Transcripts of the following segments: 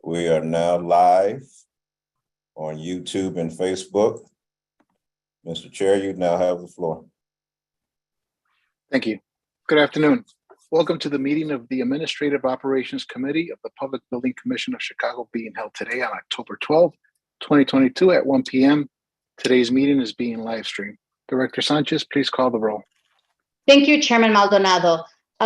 We are now live on YouTube and Facebook. Mr. Chair, you now have the floor. Thank you. Good afternoon. Welcome to the meeting of the Administrative Operations Committee of the Public Building Commission of Chicago, being held today on October 12, 2022 at 1 p.m. Today's meeting is being live streamed. Director Sanchez, please call the roll. Thank you, Chairman Maldonado.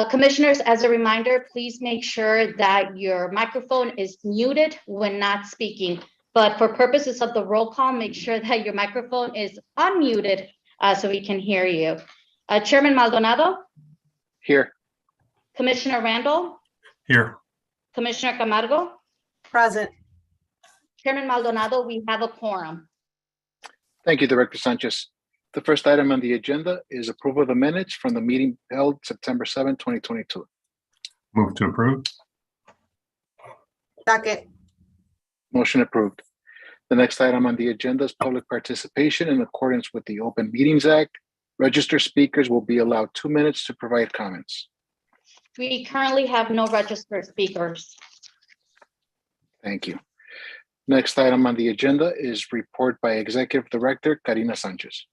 Commissioners, as a reminder, please make sure that your microphone is muted when not speaking. But for purposes of the roll call, make sure that your microphone is unmuted so we can hear you. Chairman Maldonado? Here. Commissioner Randall? Here. Commissioner Camargo? Present. Chairman Maldonado, we have a quorum. Thank you, Director Sanchez. The first item on the agenda is approval of the minutes from the meeting held September 7, 2022. Move to approve. Second. Motion approved. The next item on the agenda is public participation in accordance with the Open Meetings Act. Registered speakers will be allowed 2 minutes to provide comments. We currently have no registered speakers. Thank you. Next item on the agenda is report by Executive Director Karina Sanchez.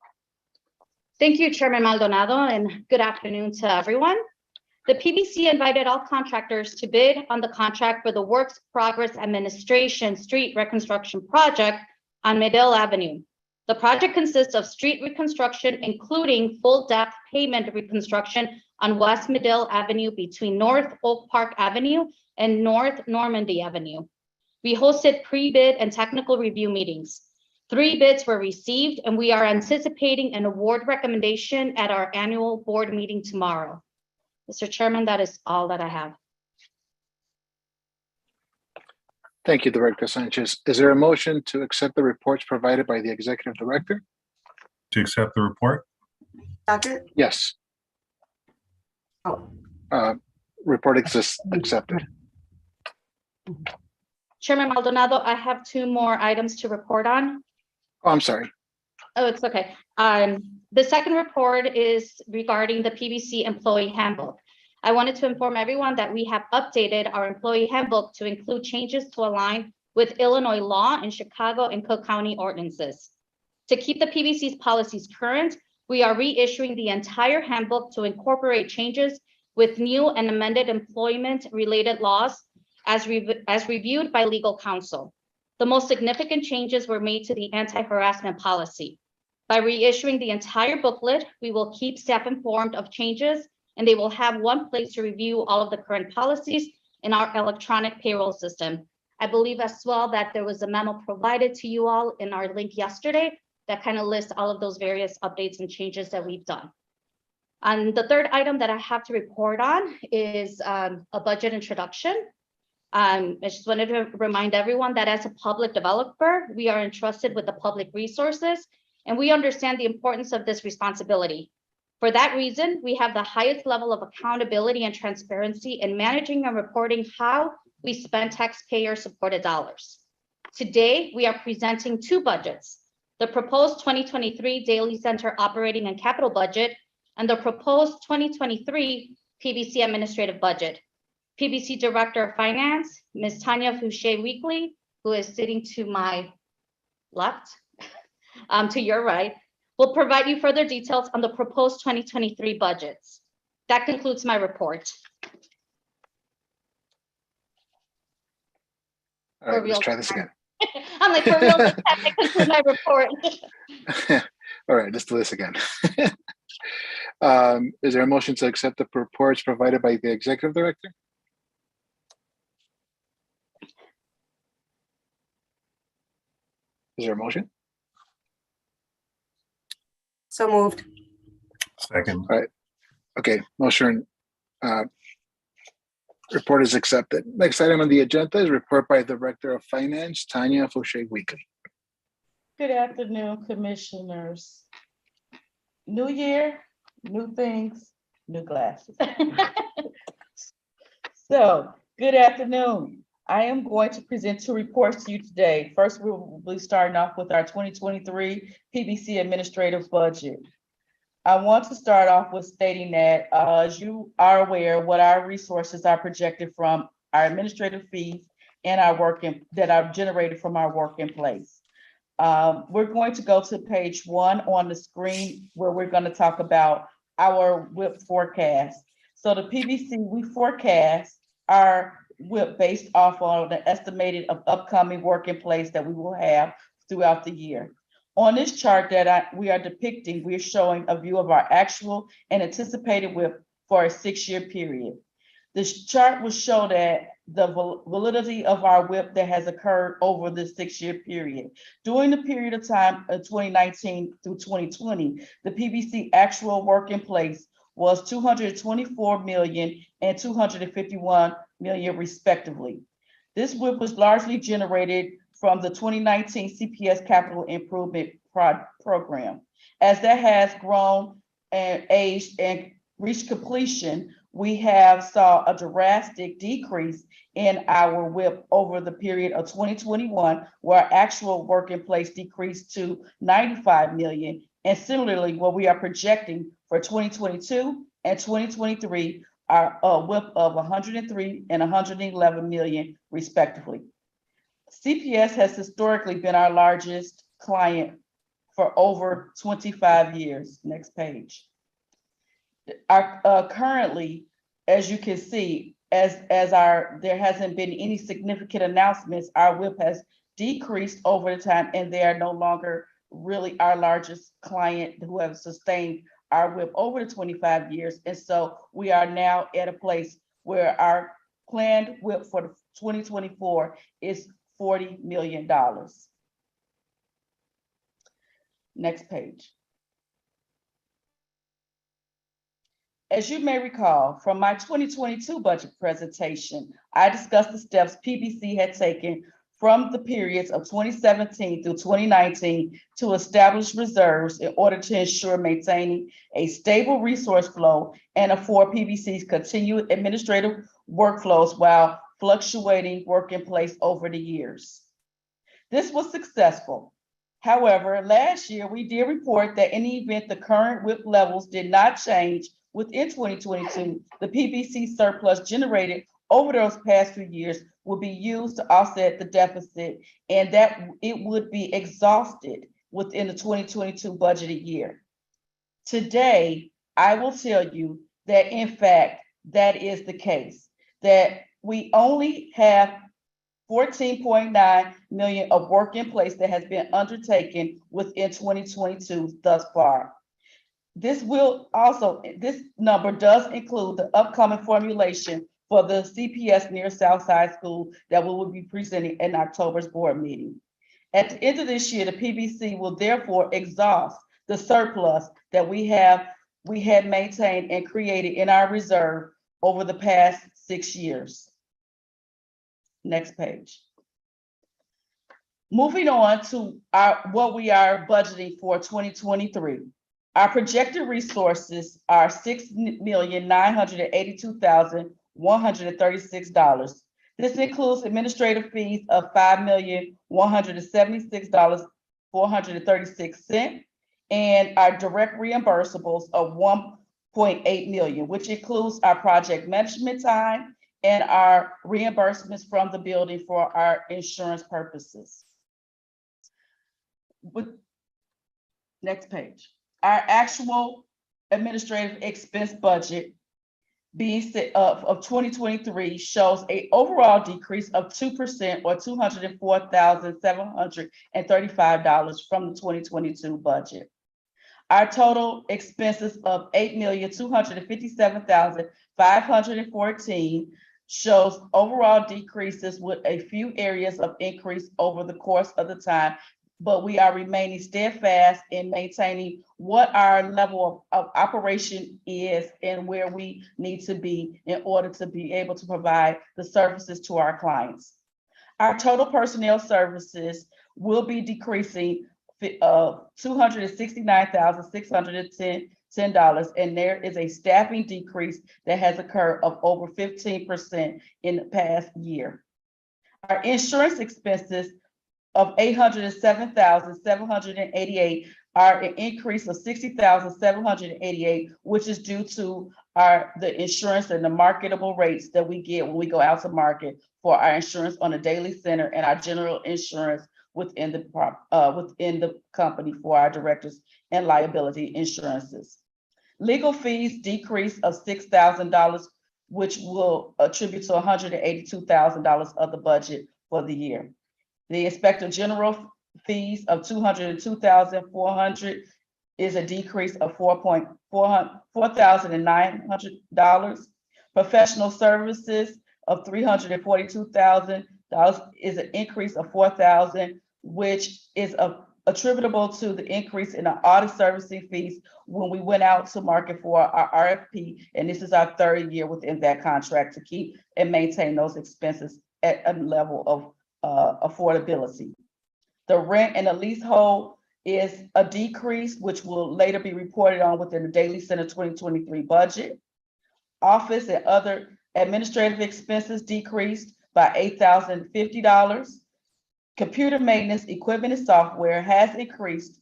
Thank you, Chairman Maldonado, and good afternoon to everyone. The PBC invited all contractors to bid on the contract for the Works Progress Administration Street Reconstruction Project on Medill Avenue. The project consists of street reconstruction, including full-depth pavement reconstruction on West Medill Avenue between North Oak Park Avenue and North Normandy Avenue. We hosted pre-bid and technical review meetings. 3 bids were received, and we are anticipating an award recommendation at our annual board meeting tomorrow. Mr. Chairman, that is all that I have. Thank you, Director Sanchez. Is there a motion to accept the reports provided by the Executive Director? To accept the report. Second. Yes. Oh. Report exists accepted. Chairman Maldonado, I have 2 more items to report on. Oh, I'm sorry. Oh, it's okay. The second report is regarding the PBC employee handbook. I wanted to inform everyone that we have updated our employee handbook to include changes to align with Illinois law and Chicago and Cook County ordinances. To keep the PBC's policies current, we are reissuing the entire handbook to incorporate changes with new and amended employment-related laws as reviewed by legal counsel. The most significant changes were made to the anti-harassment policy. By reissuing the entire booklet, we will keep staff informed of changes, and they will have one place to review all of the current policies in our electronic payroll system. I believe as well that there was a memo provided to you all in our link yesterday that kind of lists all of those various updates and changes that we've done. And the third item that I have to report on is a budget introduction. I just wanted to remind everyone that as a public developer, we are entrusted with the public resources, and we understand the importance of this responsibility. For that reason, we have the highest level of accountability and transparency in managing and reporting how we spend taxpayer-supported dollars. Today, we are presenting 2 budgets: the proposed 2023 Daily Center operating and capital budget and the proposed 2023 PBC administrative budget. PBC Director of Finance, Ms. Tanya Fouché-Weekly, who is sitting to my left, to your right, will provide you further details on the proposed 2023 budgets. That concludes my report. All right, let's try this again. I'm like, for real, that concludes my report. All right, let's do this again. Is there a motion to accept the reports provided by the Executive Director? Is there a motion? So moved. Second. All right. Okay, motion. Report is accepted. Next item on the agenda is report by the Director of Finance, Tanya Fouché-Weekly. Good afternoon, commissioners. New year, new things, new glasses. So, good afternoon. I am going to present 2 reports to you today. First, we will be starting off with our 2023 PBC administrative budget. I want to start off with stating that, as you are aware, what our resources are projected from our administrative fees in our that are generated from our work in place. We're going to go to page 1 on the screen where we're going to talk about our WIP forecast. So the PBC, we forecast our WIP based off on the estimated of upcoming work in place that we will have throughout the year. On this chart that we are depicting, we're showing a view of our actual and anticipated WIP for a 6-year period. This chart will show that the validity of our WIP that has occurred over the 6-year period. During the period of time of 2019 through 2020, the PBC actual work in place was 224 million and 251 million respectively. This WIP was largely generated from the 2019 CPS Capital Improvement Program. As that has grown and aged and reached completion, we have saw a drastic decrease in our WIP over the period of 2021, where actual work in place decreased to 95 million. And similarly, what we are projecting for 2022 and 2023 are a WIP of 103 and 111 million respectively. CPS has historically been our largest client for over 25 years. Next page. Currently, as you can see, there hasn't been any significant announcements, our WIP has decreased over the time, and they are no longer really our largest client who have sustained our WIP over the 25 years. And so we are now at a place where our planned WIP for 2024 is $40 million. Next page. As you may recall from my 2022 budget presentation, I discussed the steps PBC had taken from the periods of 2017 through 2019 to establish reserves in order to ensure maintaining a stable resource flow and afford PBC's continued administrative workflows while fluctuating work in place over the years. This was successful. However, last year we did report that in the event the current WIP levels did not change within 2022, the PBC surplus generated over those past few years will be used to offset the deficit, and that it would be exhausted within the 2022 budgeted year. Today, I will tell you that in fact, that is the case, that we only have 14.9 million of work in place that has been undertaken within 2022 thus far. This number does include the upcoming formulation for the CPS near Southside School that we will be presenting in October's board meeting. At the end of this year, the PBC will therefore exhaust the surplus that we had maintained and created in our reserve over the past 6 years. Next page. Moving on to what we are budgeting for 2023. Our projected resources are $6,982,136. This includes administrative fees of $5,176,436 and our direct reimbursables of $1.8 million, which includes our project management time and our reimbursements from the building for our insurance purposes. Next page. Our actual administrative expense budget of 2023 shows an overall decrease of 2% or $204,735 from the 2022 budget. Our total expenses of $8,257,514 shows overall decreases with a few areas of increase over the course of the time, but we are remaining steadfast in maintaining what our level of operation is and where we need to be in order to be able to provide the services to our clients. Our total personnel services will be decreasing $269,610, and there is a staffing decrease that has occurred of over 15% in the past year. Our insurance expenses of $807,788 are an increase of $60,788, which is due to are the insurance and the marketable rates that we get when we go out to market for our insurance on the Daily Center and our general insurance within the company for our directors and liability insurances. Legal fees decrease of $6,000, which will attribute to $182,000 of the budget for the year. The Inspector General fees of $202,400 is a decrease of $4,900. Professional services of $342,000 is an increase of $4,000, which is attributable to the increase in the audit servicing fees when we went out to market for our RFP, and this is our third year within that contract to keep and maintain those expenses at a level of affordability. The rent and the leasehold is a decrease, which will later be reported on within the Daily Center 2023 budget. Office and other administrative expenses decreased by $8,050. Computer maintenance, equipment, and software has increased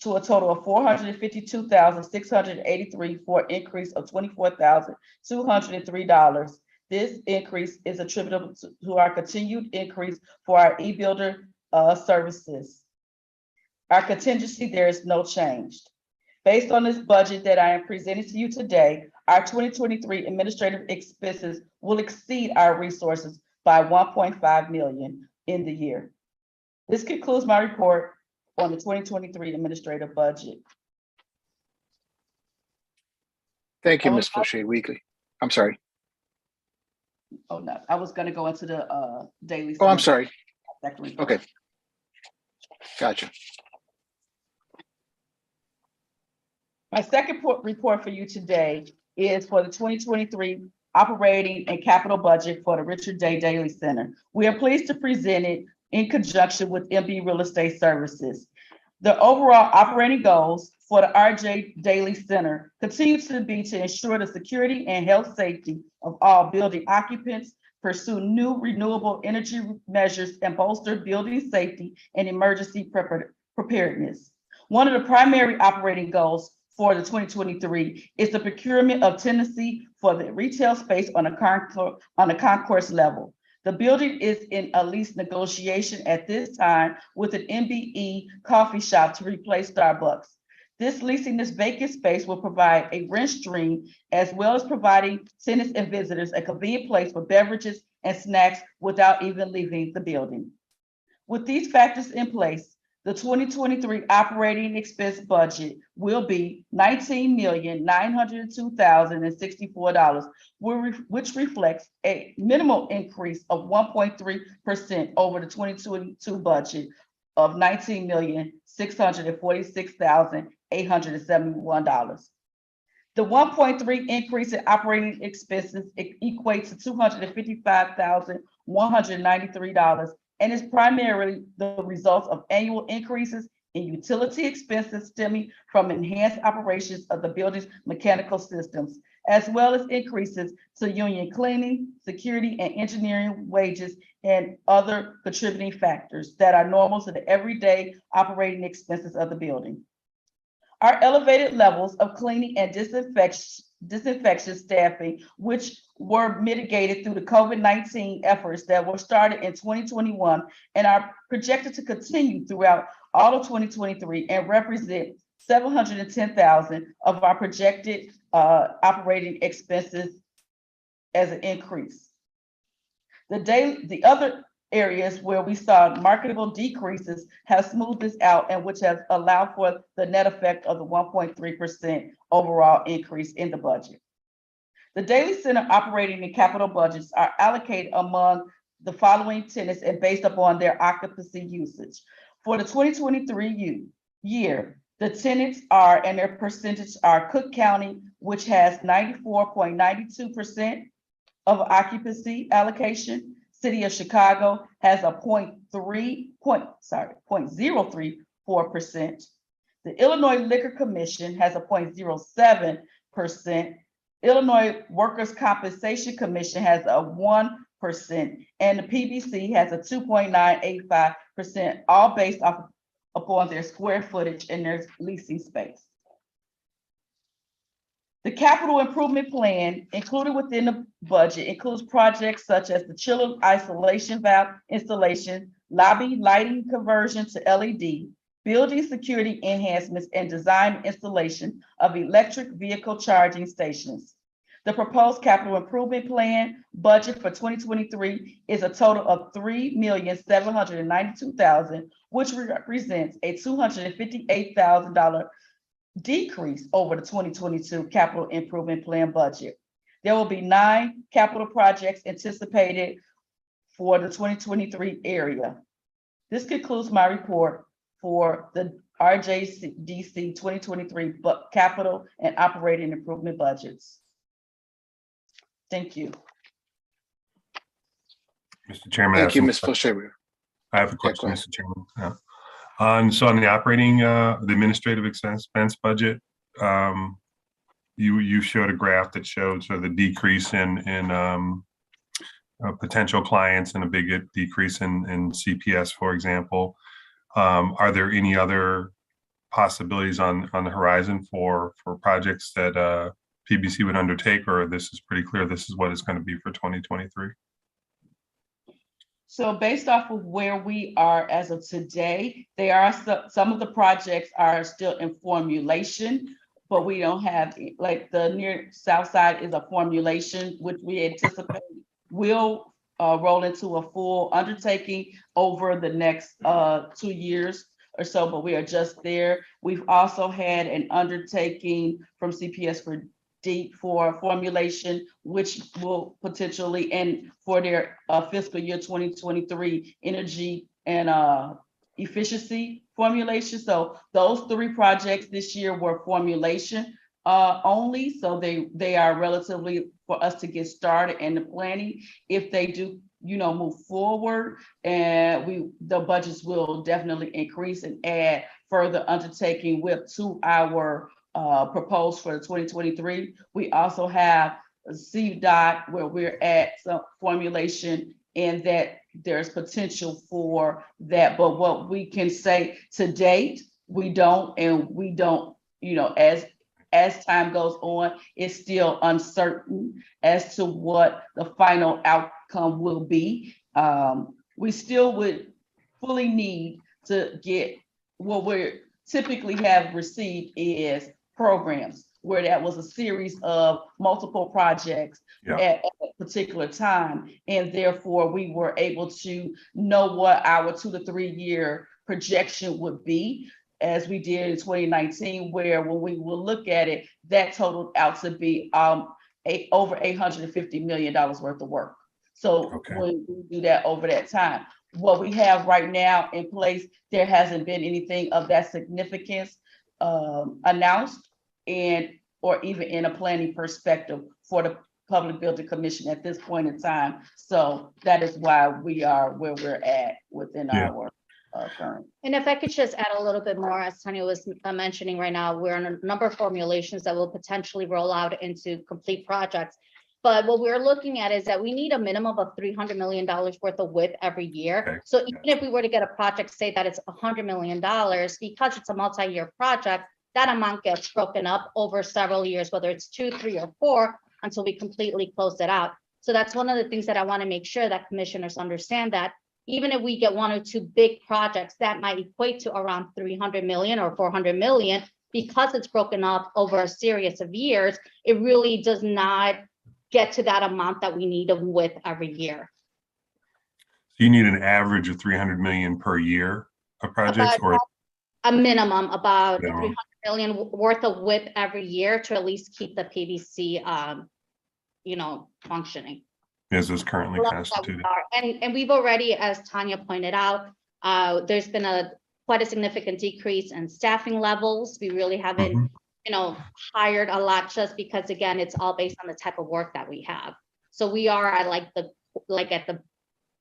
to a total of $452,683 for an increase of $24,203. This increase is attributable to our continued increase for our e-builder services. Our contingency, there is no change. Based on this budget that I am presenting to you today, our 2023 administrative expenses will exceed our resources by $1.5 million in the year. This concludes my report on the 2023 administrative budget. Thank you, Ms. Fauché Weekly. I'm sorry. Oh, no, I was gonna go into the Daily. Oh, I'm sorry. Second report. Okay. Gotcha. My second report for you today is for the 2023 operating and capital budget for the Richard J. Daly Center. We are pleased to present it in conjunction with MB Real Estate Services. The overall operating goals for the RJ Daly Center continue to be to ensure the security and health safety of all building occupants, pursue new renewable energy measures, and bolster building safety and emergency preparedness. One of the primary operating goals for the 2023 is the procurement of tenancy for the retail space on a concourse level. The building is in a lease negotiation at this time with an MBE coffee shop to replace Starbucks. This leasing this vacant space will provide a rent stream as well as providing tenants and visitors a convenient place for beverages and snacks without even leaving the building. With these factors in place, the 2023 operating expense budget will be $19,902,064, which reflects a minimal increase of 1.3% over the 2022 budget of $19,646,871. The 1.3 increase in operating expenses equates to $255,193 and is primarily the result of annual increases in utility expenses stemming from enhanced operations of the building's mechanical systems, as well as increases to union cleaning, security, and engineering wages and other contributing factors that are normal to the everyday operating expenses of the building. Our elevated levels of cleaning and disinfection staffing, which were mitigated through the COVID-19 efforts that were started in 2021 and are projected to continue throughout all of 2023 and represent $710,000 of our projected operating expenses as an increase. The other areas where we saw marketable decreases have smoothed this out and which has allowed for the net effect of the 1.3% overall increase in the budget. The Daly Center operating and capital budgets are allocated among the following tenants and based upon their occupancy usage. For the 2023 year, the tenants are and their percentage are Cook County, which has 94.92% of occupancy allocation. City of Chicago has a 0.034%. The Illinois Liquor Commission has a 0.07%. Illinois Workers' Compensation Commission has a 1%, and the PBC has a 2.985%, all based upon their square footage and their leasing space. The capital improvement plan included within the budget includes projects such as the chiller isolation valve installation, lobby lighting conversion to LED, building security enhancements, and design installation of electric vehicle charging stations. The proposed capital improvement plan budget for 2023 is a total of $3,792,000, which represents a $258,000 decrease over the 2022 capital improvement plan budget. There will be 9 capital projects anticipated for the 2023 area. This concludes my report for the RJDC 2023 capital and operating improvement budgets. Thank you. Mr. Chairman. Thank you, I Ms. have some- Foshewa. I have a go question, ahead. Mr. Chairman. Yeah. So on the operating, the administrative expense budget, you showed a graph that showed sort of the decrease in potential clients and a big decrease in CPS, for example. Are there any other possibilities on the horizon for projects that PBC would undertake, or this is pretty clear, this is what it's going to be for 2023? So based off of where we are as of today, there are some of the projects are still in formulation, but we don't have, like the near south side is a formulation, which we anticipate will roll into a full undertaking over the next 2 years or so, but we are just there. We've also had an undertaking from CPS for formulation, which will potentially, and for their fiscal year 2023 energy and efficiency formulation. So those 3 projects this year were formulation only. So they are relatively for us to get started in the planning. If they do, move forward, and the budgets will definitely increase and add further undertaking to our proposed for the 2023. We also have CDOT where we're at some formulation, and that there's potential for that. But what we can say to date, we don't, as time goes on, it's still uncertain as to what the final outcome will be. We still would fully need to get what we typically have received is programs where that was a series of multiple projects at a particular time. And therefore we were able to know what our 2 to 3 year projection would be, as we did in 2019, where when we will look at it, that totaled out to be over $850 million worth of work. So when we do that over that time, what we have right now in place, there hasn't been anything of that significance announced or even in a planning perspective for the Public Building Commission at this point in time. So that is why we are where we're at within our current. And if I could just add a little bit more, as Tanya was mentioning right now, we're on a number of formulations that will potentially roll out into complete projects. But what we're looking at is that we need a minimum of $300 million worth of WIP every year. Okay. So even if we were to get a project, say that it's $100 million, because it's a multi-year project, that amount gets broken up over several years, whether it's 2, 3, or 4, until we completely close it out. So that's one of the things that I want to make sure that commissioners understand, that even if we get 1 or 2 big projects, that might equate to around 300 million or 400 million, because it's broken up over a series of years, it really does not get to that amount that we need of WIP every year. So you need an average of 300 million per year of projects, or A minimum, about Minimum. 300 million worth of WIP every year to at least keep the PBC, functioning. as is currently Love that we constituted? are. And we've already, as Tanya pointed out, there's been quite a significant decrease in staffing levels. We really haven't, Mhm. hired a lot, just because, again, it's all based on the type of work that we have. So we are at at the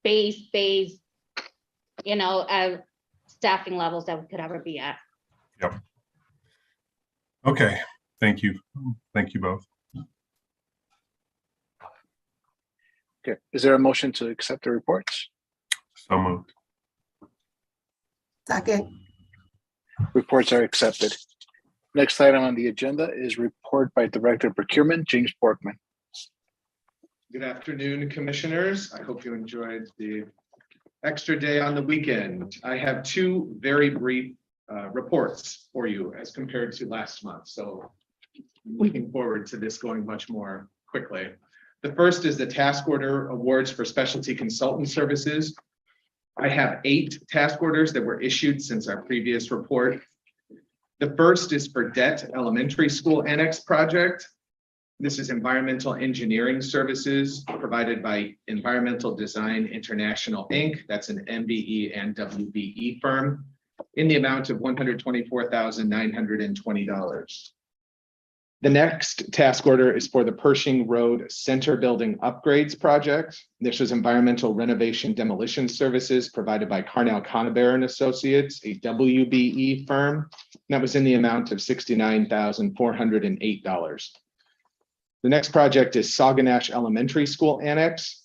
base, staffing levels that we could ever be at. Okay, thank you. Thank you both. Okay, is there a motion to accept the reports? So moved. Second. Reports are accepted. Next item on the agenda is report by Director of Procurement, James Borkman. Good afternoon, Commissioners. I hope you enjoyed the extra day on the weekend. I have two very brief reports for you as compared to last month. So looking forward to this going much more quickly. The first is the task order awards for specialty consultant services. I have 8 task orders that were issued since our previous report. The first is for DET Elementary School Annex Project. This is environmental engineering services provided by Environmental Design International, Inc. That's an MBE and WBE firm in the amount of $124,920. The next task order is for the Pershing Road Center Building Upgrades Project. This was environmental renovation demolition services provided by Carnell Conabear and Associates, a WBE firm. That was in the amount of $69,408. The next project is Sauganash Elementary School Annex.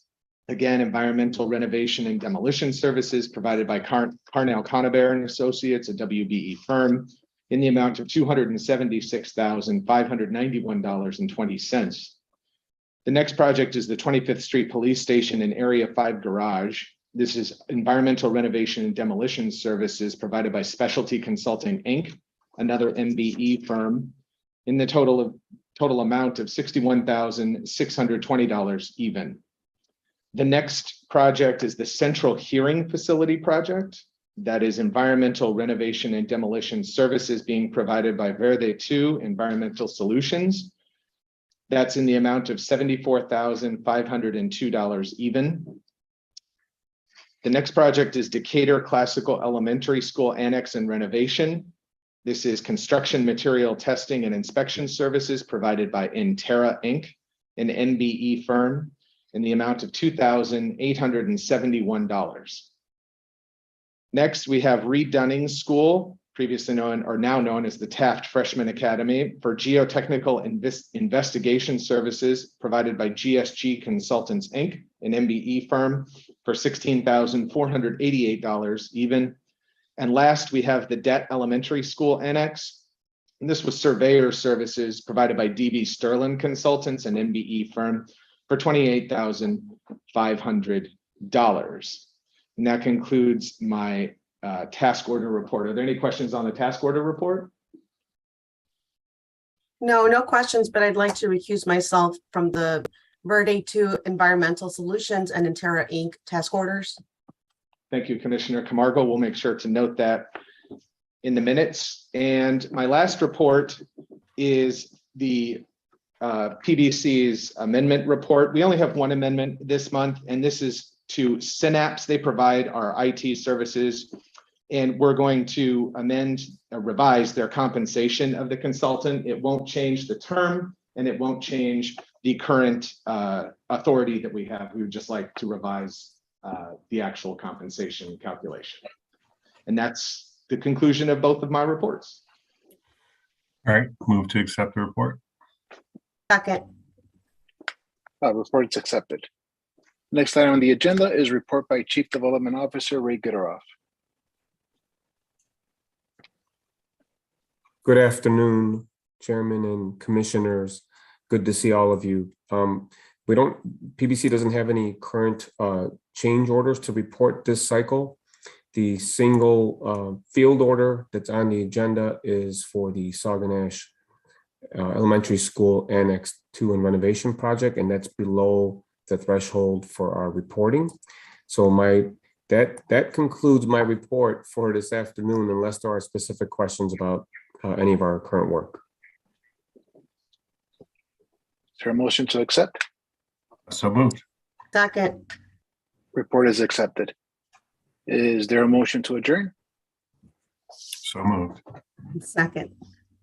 Again, environmental renovation and demolition services provided by Carnell Conabear and Associates, a WBE firm, in the amount of $276,591.20. The next project is the 25th Street Police Station and Area 5 Garage. This is environmental renovation and demolition services provided by Specialty Consulting, Inc., another MBE firm, in the total amount of $61,620 even. The next project is the Central Hearing Facility Project. That is environmental renovation and demolition services being provided by Verde 2 Environmental Solutions. That's in the amount of $74,502 even. The next project is Decatur Classical Elementary School Annex and Renovation. This is construction material testing and inspection services provided by Intera Inc., an NBE firm, in the amount of $2,871. Next, we have Reed Dunning School, previously known or now known as the Taft Freshman Academy, for geotechnical investigation services provided by GSG Consultants, Inc., an MBE firm, for $16,488 even. And last, we have the DET Elementary School Annex. And this was surveyor services provided by DB Sterling Consultants, an MBE firm, for $28,500. And that concludes my task order report. Are there any questions on the task order report? No questions, but I'd like to recuse myself from the Verde 2 Environmental Solutions and Intera Inc. task orders. Thank you, Commissioner Camargo. We'll make sure to note that in the minutes. And my last report is the PBC's amendment report. We only have one amendment this month, and this is to Synapse. They provide our IT services, and we're going to revise their compensation of the consultant. It won't change the term, and it won't change the current authority that we have. We would just like to revise the actual compensation calculation. And that's the conclusion of both of my reports. All right, move to accept the report. Second. Report is accepted. Next item on the agenda is report by Chief Development Officer Ray Gooderoff. Good afternoon, Chairman and Commissioners. Good to see all of you. PBC doesn't have any current change orders to report this cycle. The single field order that's on the agenda is for the Sauganash Elementary School Annex 2 and renovation project, and that's below the threshold for our reporting. So that concludes my report for this afternoon, unless there are specific questions about any of our current work. Is there a motion to accept? So moved. Second. Report is accepted. Is there a motion to adjourn? So moved. Second.